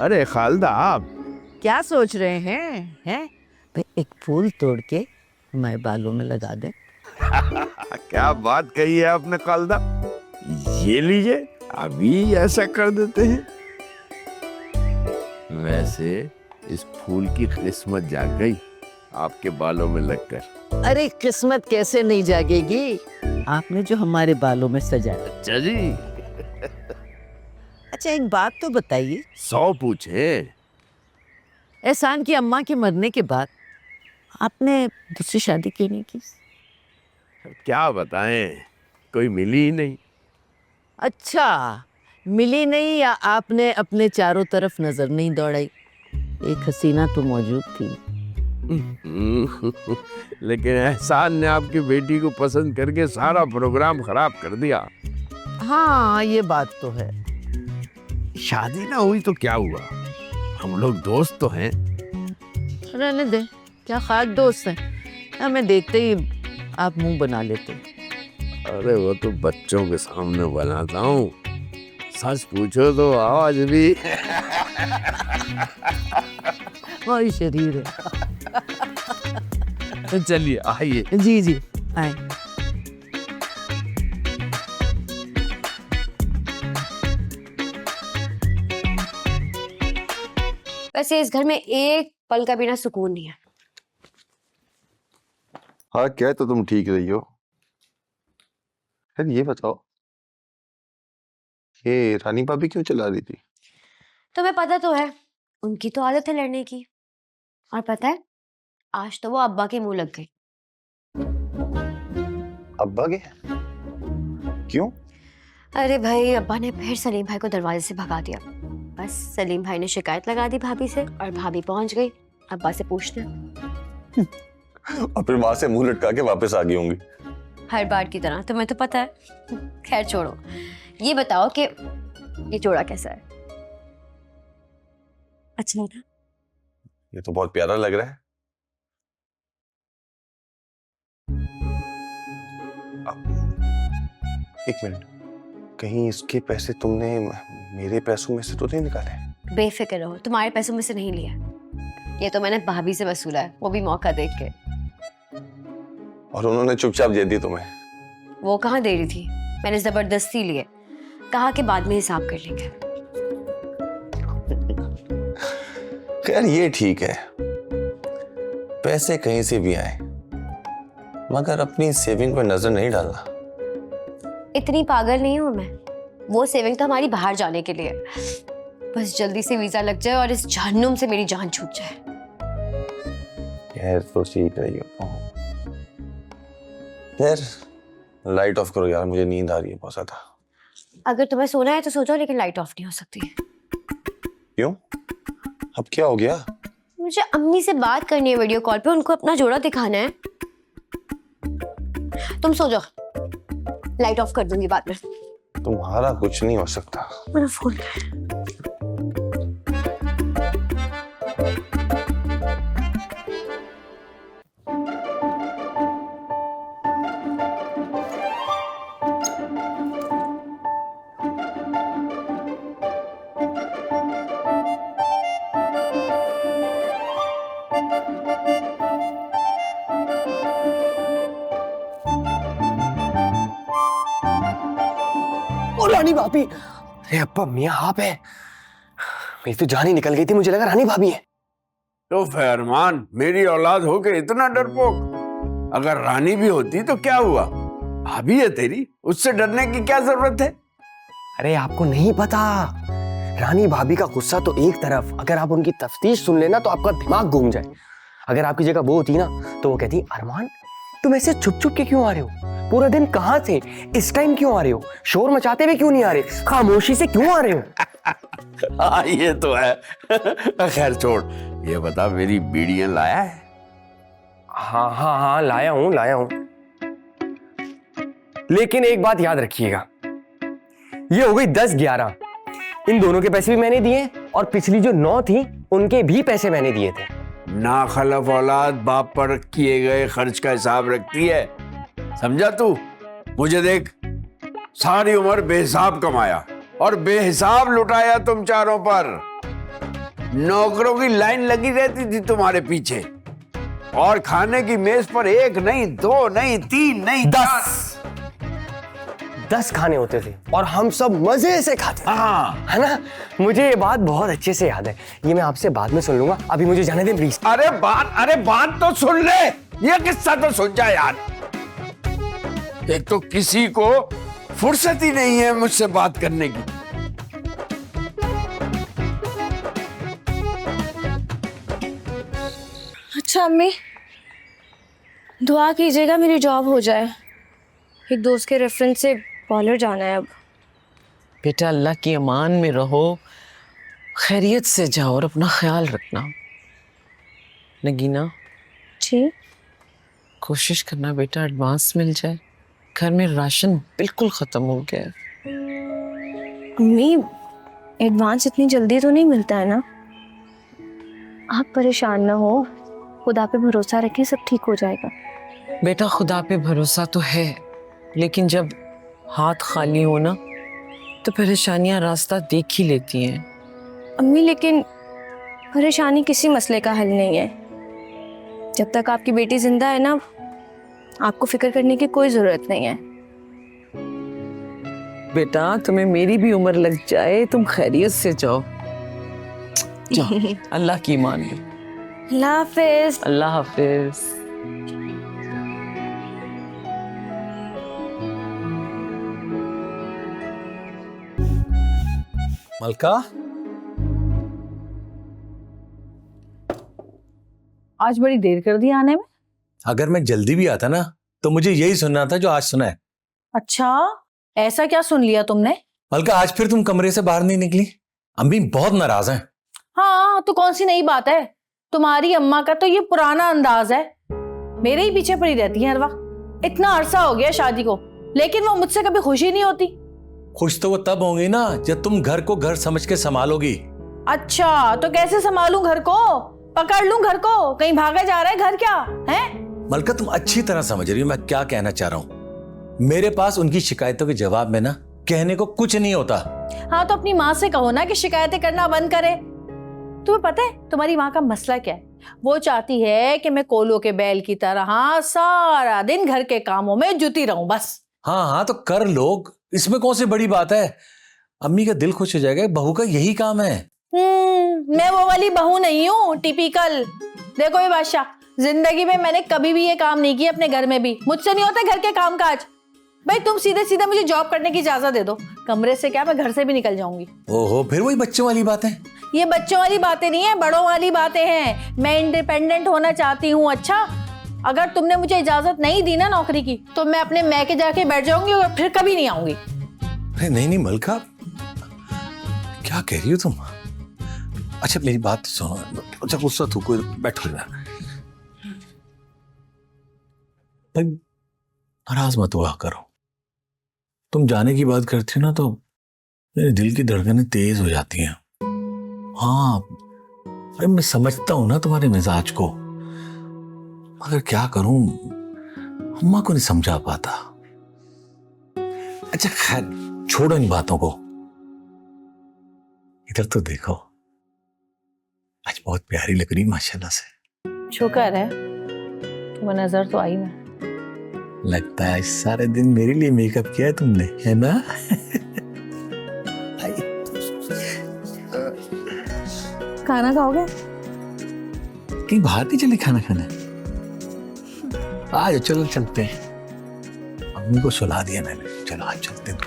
अरे खालदा आप क्या सोच रहे हैं? भाई एक फूल तोड़ के मैं बालों में लगा दे। क्या बात कही है आपने खालदा। ये लीजिए, अभी ऐसा कर देते हैं। वैसे इस फूल की किस्मत जाग गई आपके बालों में लगकर। अरे किस्मत कैसे नहीं जागेगी, आपने जो हमारे बालों में सजाया। अच्छा जी। अच्छा एक बात तो बताइए, 100 पूछे। एहसान की अम्मा के मरने के बाद आपने दूसरी शादी क्यों नहीं की? क्या बताएं, कोई मिली ही नहीं। अच्छा, मिली नहीं या आपने अपने चारों तरफ नजर नहीं दौड़ाई? एक हसीना तो मौजूद थी। लेकिन एहसान ने आपकी बेटी को पसंद करके सारा प्रोग्राम खराब कर दिया। हाँ ये बात तो है। शादी ना हुई तो क्या हुआ, हम लोग दोस्त तो हैं। रहने दे, क्या खास दोस्त हैं, हमें देखते ही आप मुंह बना लेते। अरे वो तो बच्चों के सामने बनाता हूँ, सच पूछो तो आज भी। और शरीर है। चलिए आइए। जी जी आए। वैसे इस घर में एक पल का बिना सुकून नहीं है। हाँ क्या तो तुम ठीक रही हो। फिर ये बताओ, ये रानी भाभी क्यों चला रही थी? तुम्हें पता तो है उनकी तो आदत है लड़ने की। और पता है आज तो वो अब्बा के मुंह लग गई। अब्बा के? क्यों? अरे भाई अब्बा ने फिर सलीम भाई को दरवाजे से भगा दिया। बस सलीम भाई ने शिकायत लगा दी भाभी से और भाभी पहुंच गई अब्बा से पूछने। और फिर वहां से मुंह लटका के वापस आ गई होंगी। हर बार की तरह, तुम्हें तो पता है। खैर छोड़ो, ये बताओ कि ये जोड़ा कैसा है? अच्छा लगा? ये तो बहुत प्यारा लग रहा है। एक मिनट, कहीं इसके पैसे तुमने मेरे पैसों में से तो नहीं निकाले? बेफिक्र रहो, तुम्हारे पैसों में से नहीं लिया। ये तो मैंने भाभी से वसूला है, वो भी मौका देख के। और उन्होंने चुपचाप दे दी तुम्हें? वो कहाँ दे रही थी, मैंने जबरदस्ती लिए। कहा कि बाद में हिसाब कर लेंगे। खैर ये ठीक है, पैसे कहीं से भी आए मगर अपनी सेविंग पर नजर नहीं डालना। इतनी पागल नहीं हूं मैं, वो सेविंग तो हमारी बाहर जाने के लिए। बस जल्दी से वीजा लग जाए और इस जहन्नुम से मेरी जान छूट जाए। खैर तो सीख रही हो। खैर लाइट ऑफ करो यार, मुझे नींद आ रही है बहुत ज्यादा। अगर तुम्हें सोना है तो सो जाओ, लेकिन लाइट ऑफ नहीं हो सकती। क्यों? अब क्या हो गया? मुझे अम्मी से बात करनी है वीडियो कॉल पे, उनको अपना जोड़ा दिखाना है। तुम सो जाओ, लाइट ऑफ कर दूंगी बाद में। तुम्हारा कुछ नहीं हो सकता। मेरा फोन रानी भाभी। अरे अब्बा मियाँ आप है? मेरी तो जान ही निकल गई थी, मुझे लगा रानी भाभी है। तो फरमान, मेरी औलाद हो के इतना डरपोक? अगर रानी भी होती तो क्या हुआ, भाभी है तेरी, उससे डरने की क्या जरूरत है? अरे आपको नहीं पता, रानी भाभी का गुस्सा तो एक तरफ, अगर आप उनकी तफ्तीश सुन लेना तो आपका दिमाग घूम जाए। अगर आपकी जगह वो होती ना तो वो कहती, अरमान तुम ऐसे छुप छुप के क्यों आ रहे हो? पूरा दिन कहाँ थे? इस टाइम क्यों आ रहे हो? शोर मचाते हुए क्यों नहीं आ रहे? खामोशी से क्यों आ रहे हो? हाँ ये तो है। खैर छोड़, ये बता मेरी बीड़ियां लाया है? हाँ हाँ हाँ लाया हूं। लेकिन एक बात याद रखिएगा, ये हो गई 10-11। इन दोनों के पैसे भी मैंने दिए और पिछली जो 9 थी उनके भी पैसे मैंने दिए थे। नाखलफ औलाद बाप पर किए गए खर्च का हिसाब रखती है, समझा तू? मुझे देख, सारी उम्र बेहिसाब कमाया और बेहिसाब लुटाया तुम चारों पर। नौकरों की लाइन लगी रहती थी तुम्हारे पीछे, और खाने की मेज पर 1 नहीं 2 नहीं 3 नहीं 10 खाने होते थे और हम सब मजे से खाते थे, हाँ। है ना? मुझे ये बात बहुत अच्छे से याद है। ये मैं आपसे बाद में सुन लूंगा, अभी मुझे जाने दें प्लीज। अरे बात तो सुन ले, ये किस्सा तो सुन जा यार। एक तो किसी को फुर्सत ही नहीं है मुझसे बात करने की। अच्छा अम्मी, दुआ कीजिएगा मेरी जॉब हो जाए। एक दोस्त के रेफरेंस से पार्लर जाना है अब। बेटा अल्लाह की अमान में रहो, खैरियत से जाओ और अपना ख्याल रखना। नगीना, जी कोशिश करना बेटा एडवांस मिल जाए, घर में राशन बिल्कुल ख़त्म हो गया है। अम्मी, एडवांस इतनी जल्दी तो नहीं मिलता है ना? आप परेशान ना हो, खुदा पे भरोसा रखें, सब ठीक हो जाएगा। बेटा खुदा पे भरोसा तो है, लेकिन जब हाथ खाली हो ना तो परेशानियां रास्ता देख ही लेती हैं। अम्मी लेकिन परेशानी किसी मसले का हल नहीं है। जब तक आपकी बेटी जिंदा है ना, आपको फिक्र करने की कोई जरूरत नहीं है। बेटा तुम्हें मेरी भी उम्र लग जाए, तुम खैरियत से जाओ। जाओ, अल्लाह की मान लो। अल्लाह हाफिज। अल्लाह हाफिज। मलका, आज बड़ी देर कर दी आने में। अगर मैं जल्दी भी आता ना तो मुझे यही सुनना था जो आज सुना है। अच्छा, ऐसा क्या सुन लिया तुमने? मलका, आज फिर तुम कमरे से बाहर नहीं निकली। अम्मी बहुत नाराज हैं। हाँ तो कौन सी नई बात है? तुम्हारी अम्मा का तो ये पुराना अंदाज है, मेरे ही पीछे पड़ी रहती है हर वक्त। इतना अरसा हो गया शादी को, लेकिन वो मुझसे कभी खुशी नहीं होती। खुश तो वो तब होंगी ना जब तुम घर को घर समझ के संभालोगी। अच्छा, तो कैसे संभालूं घर को? पकड़ लूं घर को? कहीं भागा जा रहा है घर क्या है? मलका, तुम अच्छी तरह समझ रही हो मैं क्या कहना चाह रहा हूँ। मेरे पास उनकी शिकायतों के जवाब में ना कहने को कुछ नहीं होता। हाँ तो अपनी माँ से कहो ना कि शिकायतें करना बंद करे। तुम्हें पता है तुम्हारी माँ का मसला क्या है? वो चाहती है कि मैं कोलो के बैल की तरह सारा दिन घर के कामों में जुटी रहूं बस। हाँ हाँ तो कर लो, इसमें कौन सी बड़ी बात है। अम्मी का दिल खुश हो जाएगा, बहू का यही काम है। मैं वो वाली बहू नहीं हूँ टिपिकल। देखो ये बादशाह, जिंदगी में मैंने कभी भी ये काम नहीं किया, अपने घर में भी मुझसे नहीं होता घर के काम काज। भाई तुम सीधे सीधे मुझे जॉब करने की इजाजत दे दो, कमरे से क्या मैं घर से भी निकल जाऊंगी। ओहो, फिर वही बच्चों वाली बातें। ये बच्चों वाली बातें नहीं है, बड़ों वाली बातें हैं। मैं इंडिपेंडेंट होना चाहती हूँ। अच्छा, अगर तुमने मुझे इजाजत नहीं दी ना नौकरी की, तो मैं अपने मैके जाके बैठ जाऊंगी और फिर कभी नहीं आऊंगी। अरे नहीं मलका, क्या कह रही हो तुम? अच्छा मेरी बात सुनो। अच्छा गुस्सा थू, कोई बैठो ना भाई, नाराज मत हुआ करो। तुम जाने की बात करती हो ना तो मेरे दिल की धड़कनें तेज हो जाती हैं। हाँ अरे मैं समझता हूं ना तुम्हारे मिजाज को, मगर क्या करूं, अम्मा को नहीं समझा पाता। अच्छा खैर छोड़ो इन बातों को, इधर तो देखो, आज बहुत प्यारी लग रही माशाल्लाह से। शुक्र है तुम्हें नजर तो आई ना। लगता है सारे दिन मेरे लिए मेकअप किया है तुमने, है ना? खाना खाओगे? कहीं बाहर नहीं चले खाना खाने? आज चलो चलते हैं, अम्मी को सुला दिया मैंने, चलो आज चलते हैं।